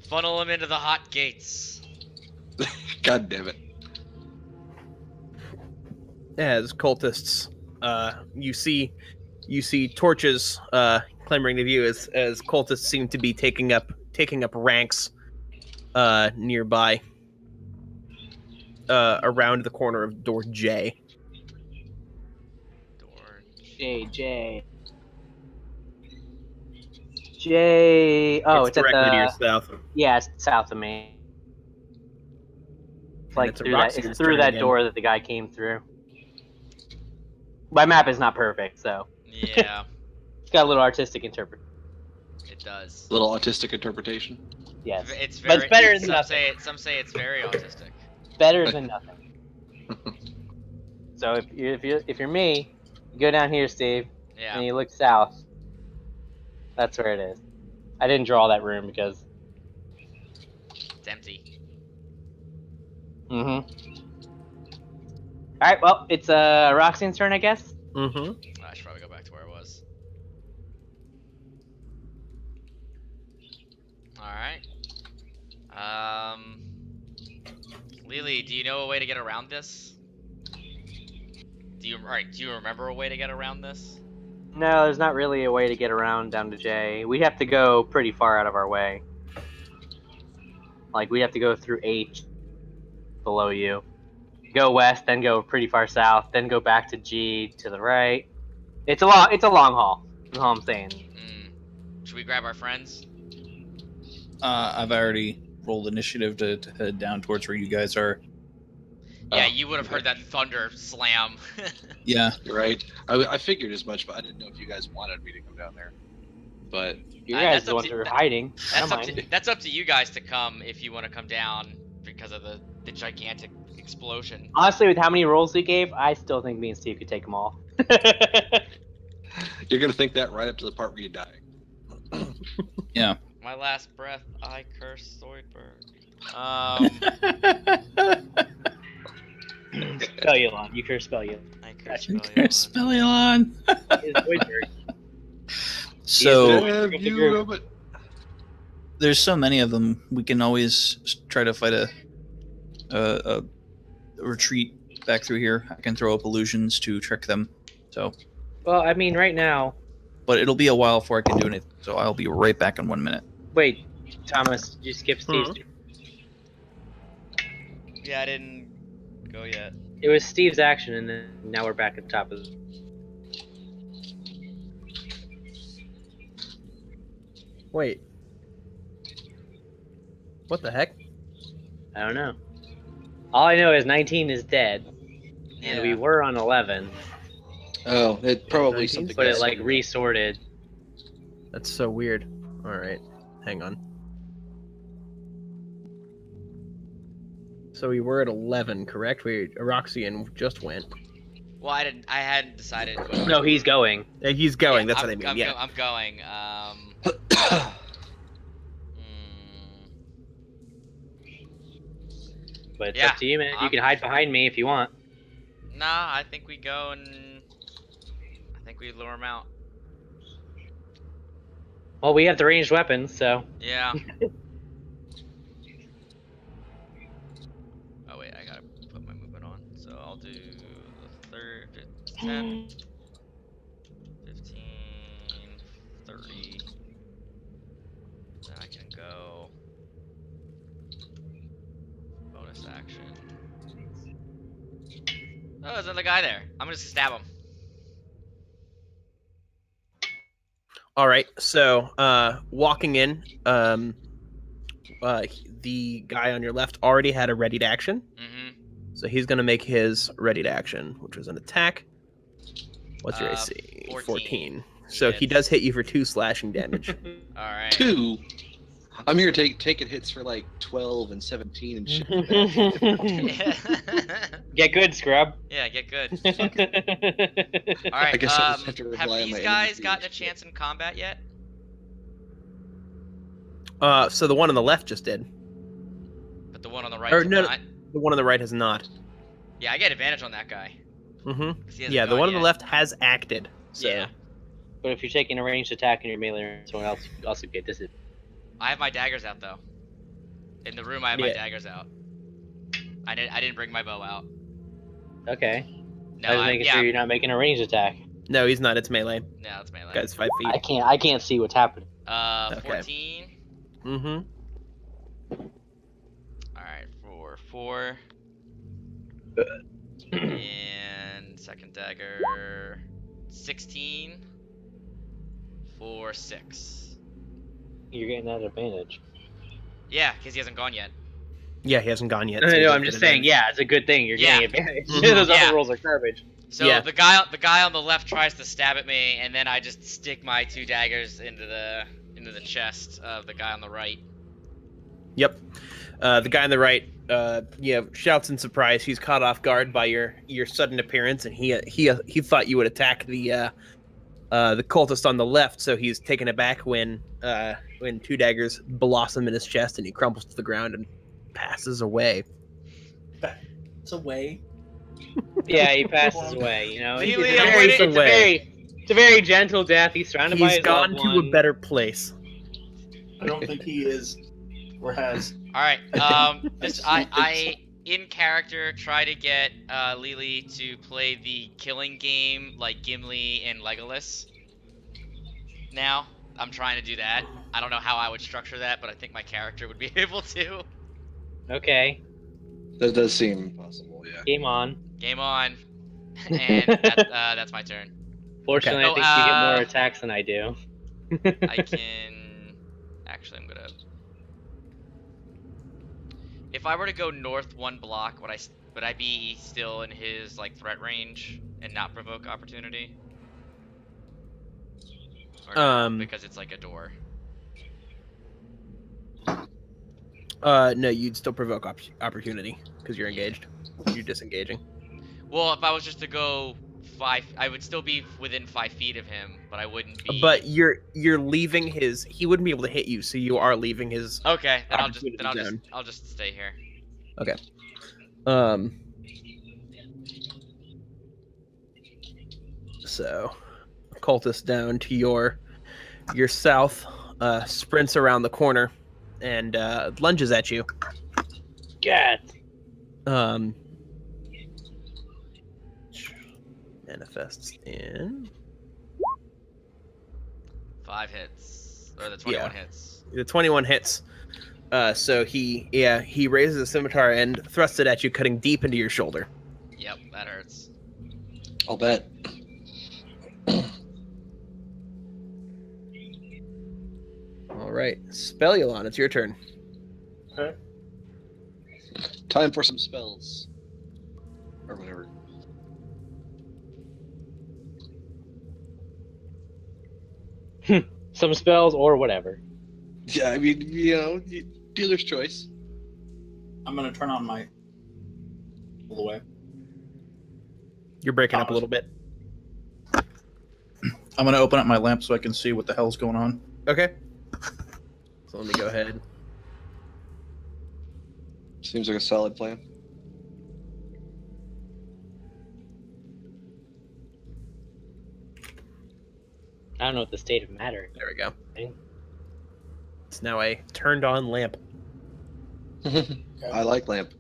Funnel him into the hot gates. God damn it. As cultists, you see torches clambering to view as cultists seem to be taking up ranks nearby around the corner of door J. Door. J. Oh, it's at directly to your the south. yeah, it's south of me. It's like it's a through that. Roxy's It's through turn that again. door that the guy came through. My map is not perfect, so Yeah, it's got a little artistic interpret. it does. Little autistic interpretation. Yes, It's But very. it's better than some nothing. some say it's very autistic. better than nothing. So if you're me, you go down here, Steve, and Yeah. you look south. That's where it is. I didn't draw that room because. It's empty. All right, well, it's Roxanne's turn, I guess. Mm-hmm. I should probably go back to where I was. Alright. Lily, do you know a way to get around this? Do you remember a way to get around this? No, there's not really a way to get around down to J. We'd have to go pretty far out of our way. Like, we'd have to go through H below you. Go west, then go pretty far south, then go back to G to the right. It's a long haul. That's all I'm saying. Should we grab our friends? I've already rolled initiative to head down towards where you guys are. Yeah, Oh, you would have heard that thunder slam. Yeah. You're right. I figured as much, but I didn't know if you guys wanted me to come down there. But You Uh, guys that's are the up ones to- who are that- hiding. I That's don't up mind. to you guys to come if you want to come down because of the gigantic explosion. Honestly, with how many rolls we gave, I still think me and Steve could take them all. you're gonna think that right up to the part where you die. My last breath, I curse Zoidberg. Spellulon. You curse Spellulon. I curse Spellulon. It's Zoidberg. So Have you of it? there's so many of them. We can always try to fight a retreat back through here. I can throw up illusions to trick them. So, Well, I mean, right now. but it'll be a while before I can do anything. So I'll be right back in 1 minute. Wait, Thomas, did you skip Steve's? Yeah, I didn't go yet. It was Steve's action, and then now we're back at the top of. Wait. What the heck? I don't know. All I know is 19 is dead, and we were on 11, Oh, it probably 19? something. but it else. like resorted. That's so weird. All right, hang on. So we were at 11, correct? Aroxian just went. Well, I hadn't decided. Whether No, he's going. Yeah, he's going. Yeah, That's what I mean. I'm, Yeah. I'm going. But it's Yeah, up to you, man. You I'm- can hide behind me if you want. Nah, I think we go and I think we lure him out. Well, we have the ranged weapons, so. Yeah. Oh wait, I gotta put my movement on. So I'll do the third, 10, 15, 30. Then I can go bonus action. Oh, there's another guy there. I'm gonna stab him. All right. So, walking in, the guy on your left already had a readied action. Mm-hmm. So he's going to make his ready to action, which was an attack. What's your Uh, AC? 14. So he Yes. does hit you for 2 slashing damage. All right. 2. I'm here taking hits for like 12 and 17 and shit. like that. Get good, scrub. Yeah, get good. yeah, All right. I guess I just have to have rely on these my guys energy gotten a and shit. chance in combat yet? So the one on the left just did. But the one on the right Or did no, not. The one on the right has not. Yeah, I get advantage on that guy. Mm-hmm. 'cause he hasn't Yeah, the gone one on the yet. left has acted. So. Yeah. but if you're taking a ranged attack and you're melee, someone else also get this. I have my daggers out though. In the room, I have my Yeah. daggers out. I didn't bring my bow out. Okay. No, I was making yeah, sure you're not making a ranged attack. No, he's not. It's melee. no, it's melee. Guy's 5 feet. I can't see what's happening. Okay. 14. Mm-hmm. All right, for 4. And second dagger, 16. For 6. You're getting that advantage. Yeah, because he hasn't gone yet. Yeah, he hasn't gone yet. No, so he no, doesn't I'm get just saying, advantage. yeah, it's a good thing. You're Yeah. getting advantage. Mhm. Those Yeah. other rules are garbage. So Yeah. the guy on the left tries to stab at me, and then I just stick my 2 daggers into the chest of the guy on the right. Yep. The guy on the right, shouts in surprise. He's caught off guard by your sudden appearance, and he thought you would attack the cultist on the left. So he's taken aback when 2 daggers blossom in his chest, and he crumbles to the ground and passes away. It's a way. Yeah, he passes away. You know, Really? it's, I'm a very, waiting- it's a very gentle death. He's surrounded by He's his gone loved to a one. better place. I don't think he is or has. All right. I in character try to get Lily to play the killing game like Gimli and Legolas. Now I'm trying to do that. I don't know how I would structure that, but I think my character would be able to. Okay, That does seem possible, yeah. game on. Game on. And that's my turn. Fortunately, Okay. I think you get Oh, more attacks than I do. I can. Actually, I'm gonna. If I were to go north 1 block, would I be still in his like threat range and not provoke opportunity? Or no, because it's like a door. No, you'd still provoke opportunity because you're engaged. You're disengaging. Well, if I was just to go 5, I would still be within 5 feet of him, but I wouldn't be. But you're leaving his. He wouldn't be able to hit you, so you are leaving his. Okay, then Opportunity zone. I'll just stay here. So, cultist down to your south, sprints around the corner, and lunges at you. God. Manifests in 5 hits, or the 21 hits. the 21 hits. So he raises a scimitar and thrusts it at you, cutting deep into your shoulder. Yep, that hurts. I'll bet. All right, Spellulon, it's your turn. Time for some spells. Or whatever. Some spells or whatever. Yeah, I mean, dealer's choice. I'm gonna turn on my all the way. You're breaking up a little bit. I'm gonna open up my lamp so I can see what the hell's going on. Okay. So let me go ahead. Seems like a solid plan. I don't know what the state of matter is. There we go. Okay. It's now a turned on lamp. I like lamp.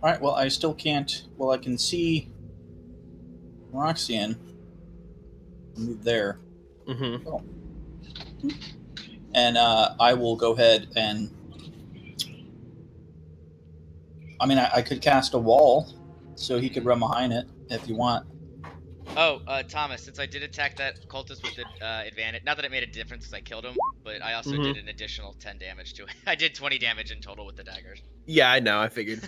All right. Well, I still can't. Well, I can see Roxanne. Move there, Mm-hmm. and I will go ahead and. I mean, I could cast a wall, so he could run behind it if you want. Oh, Thomas, since I did attack that cultist with the advantage, not that it made a difference because I killed him, but I also did an additional 10 damage to it. I did 20 damage in total with the daggers. Yeah, I know. I figured.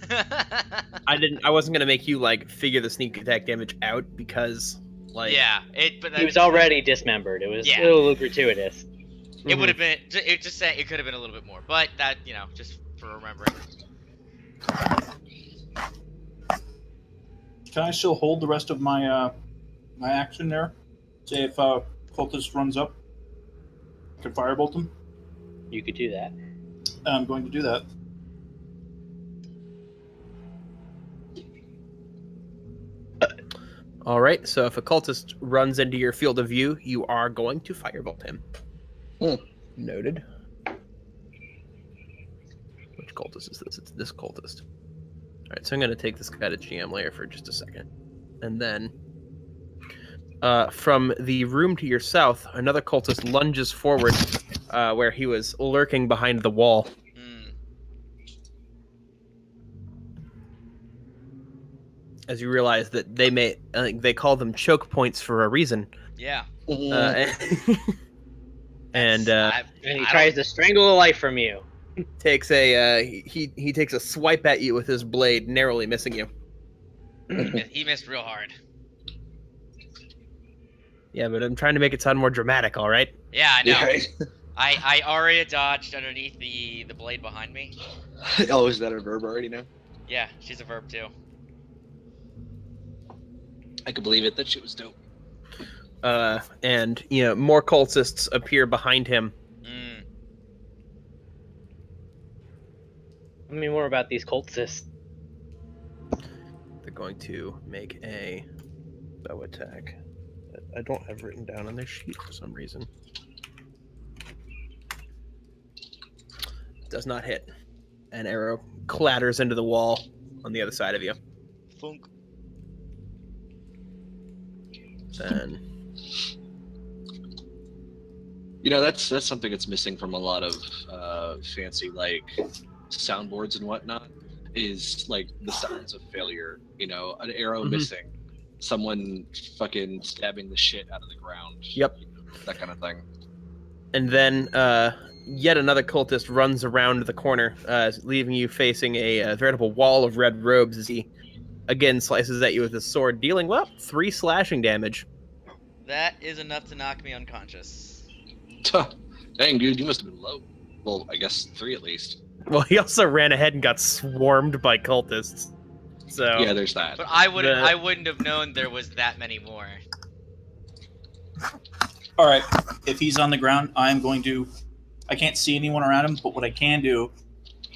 I wasn't gonna make you like figure the sneak attack damage out because like. Yeah, He was already dismembered. It was Yeah. a little gratuitous. It would have been. It just saying it could have been a little bit more, but that just for remembering. Can I still hold the rest of my my action there? Say if cultist runs up, I can firebolt him. You could do that. I'm going to do that. All right. So if a cultist runs into your field of view, you are going to firebolt him. Noted. Which cultist is this? It's this cultist. All right. So I'm going to take this guy to GM layer for just a second, and then. From the room to your south, another cultist lunges forward, where he was lurking behind the wall. As you realize that they call them choke points for a reason. Yeah. And he tries to strangle the life from you. takes a he takes a swipe at you with his blade, narrowly missing you. He missed real hard. Yeah, but I'm trying to make it sound more dramatic. All right. Yeah, I know. Yeah, right? I already dodged underneath the blade behind me. Oh, is that a verb already now? Yeah, she's a verb too. I could believe it. That shit was dope. And more cultists appear behind him. Tell me more about these cultists. They're going to make a bow attack that I don't have written down on their sheet for some reason. Does not hit. An arrow clatters into the wall on the other side of you. Funk. Then That's something that's missing from a lot of fancy like soundboards and whatnot. Is like the sounds of failure. An arrow missing, someone fucking stabbing the shit out of the ground. Yep. That kind of thing. And then yet another cultist runs around the corner, leaving you facing a veritable wall of red robes as he again slices at you with his sword, dealing 3 slashing damage. That is enough to knock me unconscious. Dang, dude, you must have been low. Well, I guess 3 at least. Well, he also ran ahead and got swarmed by cultists. So Yeah, there's that. But I wouldn't have known there was that many more. All right. If he's on the ground, I'm going to. I can't see anyone around him, but what I can do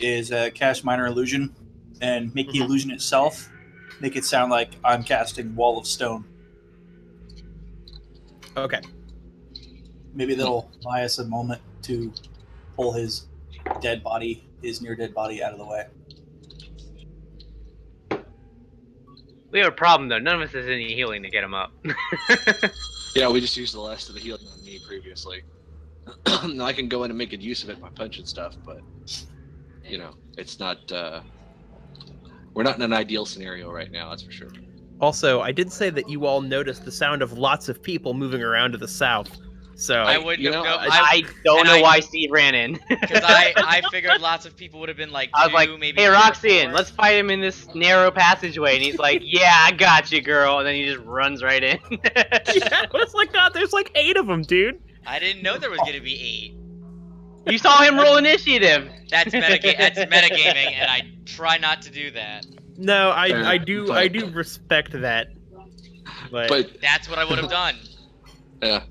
is cast minor illusion and make the illusion itself make it sound like I'm casting Wall of Stone. Okay. Maybe that'll buy us a moment to pull his near dead body out of the way. We have a problem though. None of us has any healing to get him up. Yeah, we just used the last of the healing on me previously. Now I can go in and make good use of it by punching stuff, but it's not. We're not in an ideal scenario right now, that's for sure. Also, I did say that you all noticed the sound of lots of people moving around to the south. So I wouldn't have gone. I don't know why Steve ran in. Because I figured lots of people would have been like I was like, maybe hey, 3 or Roxanne, 4. let's fight him in this narrow passageway. And he's like, yeah, I got you, girl. And then he just runs right in. yeah, but it's like God, there's like 8 of them, dude. I didn't know there was gonna be 8. You saw him roll initiative. That's metagaming, and I try not to do that. No, Fair, I do but- respect that. But That's what I would have done. yeah,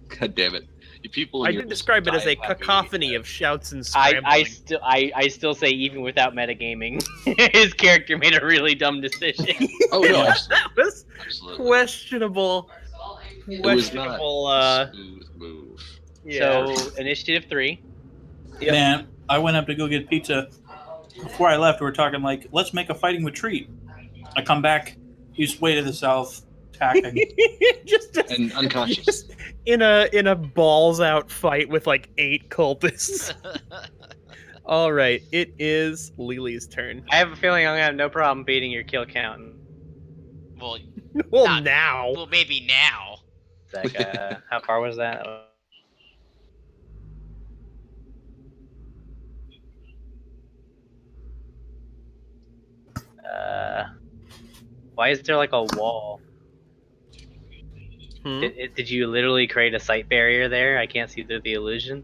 god damn it, you people. I in your did describe it as a diet have cacophony of shouts and scrambling. I still say even without metagaming, his character made a really dumb decision. Oh no, that was absolutely. questionable. It was not Questionable. a smooth move. Yeah. So initiative 3. Yep. Man, I went up to go get pizza. Before I left, we were talking like, let's make a fighting retreat. I come back, he's way to the south, attacking. just And unconscious. just in a balls out fight with like 8 cultists. All right, it is Lily's turn. I have a feeling I'm gonna have no problem beating your kill count. Well, Well, Not- now. Well, maybe now. It's like, how far was that? Why is there like a wall? Hmm? Did you literally create a sight barrier there? I can't see through the illusion.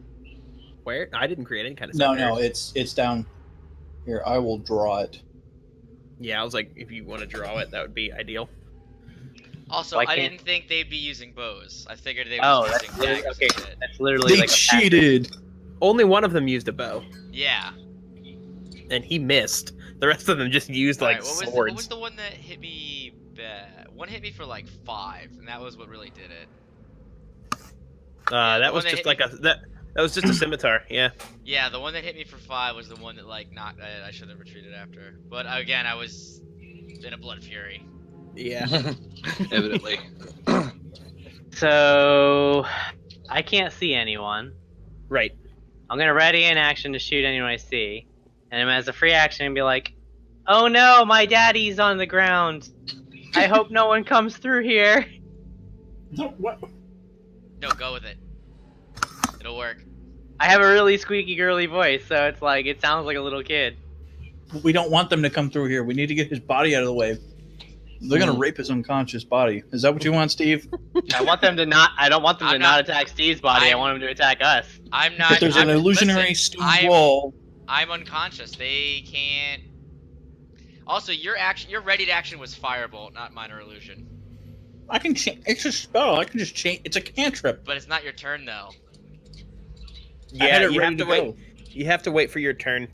Where? I didn't create any kind of. No, barrier. no, it's down here. I will draw it. Yeah, I was like, if you want to draw it, that would be ideal. Also, Why I can't- didn't think they'd be using bows. I figured they were Oh, just that's using literally, daggers okay. and shit. That's literally They like a passive. cheated. Only one of them used a bow, Yeah. and he missed. The rest of them just used like Alright, what swords. was the one that hit me bad? One hit me for like 5, and that was what really did it. the That was one that just hit like that was just a scimitar. Yeah. Yeah, the one that hit me for 5 was the one that like knocked. I should have retreated after. But again, I was in a blood fury. Yeah. Evidently. So I can't see anyone. Right. I'm gonna ready an action to shoot anyone I see, and as a free action, be like, "Oh no, my daddy's on the ground. I hope no one comes through here." No, what? No, go with it. It'll work. I have a really squeaky girly voice, so it's like it sounds like a little kid. We don't want them to come through here. We need to get his body out of the way. They're gonna rape his unconscious body. Is that what you want, Steve? I want them to not. I don't want them I'm to not- not attack Steve's body. I I'm- want them to attack us. I'm not. If there's an I'm- illusionary listen, stone I'm- wall. I'm unconscious. They can't. Also, your ready to action was firebolt, not minor illusion. I can change. It's a spell. I can just change. It's a cantrip. But it's not your turn though. I had Yeah, it you ready have to to wait. go. You have to wait for your turn.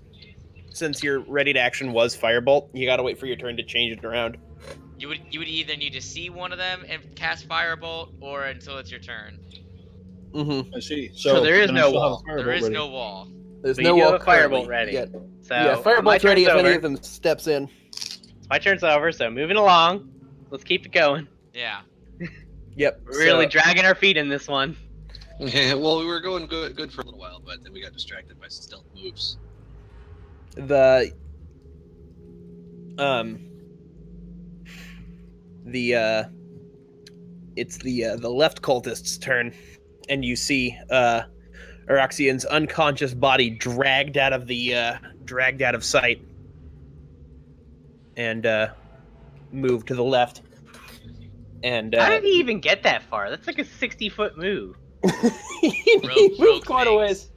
Since your ready to action was firebolt, you gotta wait for your turn to change it around. You would either need to see one of them and cast firebolt, or until it's your turn. Mm-hmm. I see. So there is then I no still have wall. a firebolt There is ready. no wall. There's But no you do wall have a firebolt currently ready. yet. So Yeah, my firebolt's ready if turn's any over. of them steps in. My turn's over, so moving along. Let's keep it going. Yeah. Yep. We're really so- dragging our feet in this one. Yeah, well, we were going good for a little while, but then we got distracted by some stealth moves. the it's the left cultist's turn, and you see Eroxian's unconscious body dragged out of sight and moved to the left. And How did he even get that far? That's like a 60-foot move. he Rogue moved quite a things. ways.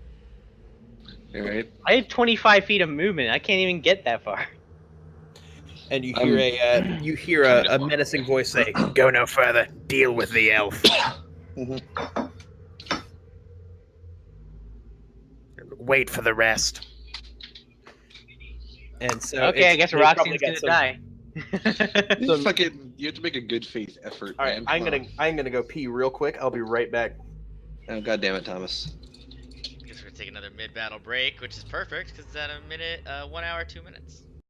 All right. I have 25 feet of movement. I can't even get that far. And you hear a menacing voice say, "Go no further. Deal with the elf." Wait for the rest. And so, Okay, I guess they probably Roxy's got gonna some- die. You have to make a good faith effort. All right, man. I'm gonna go pee real quick. I'll be right back. Oh, God damn it, Thomas. Guess we're gonna take another mid-battle break, which is perfect because it's at a minute, 1 hour, 2 minutes.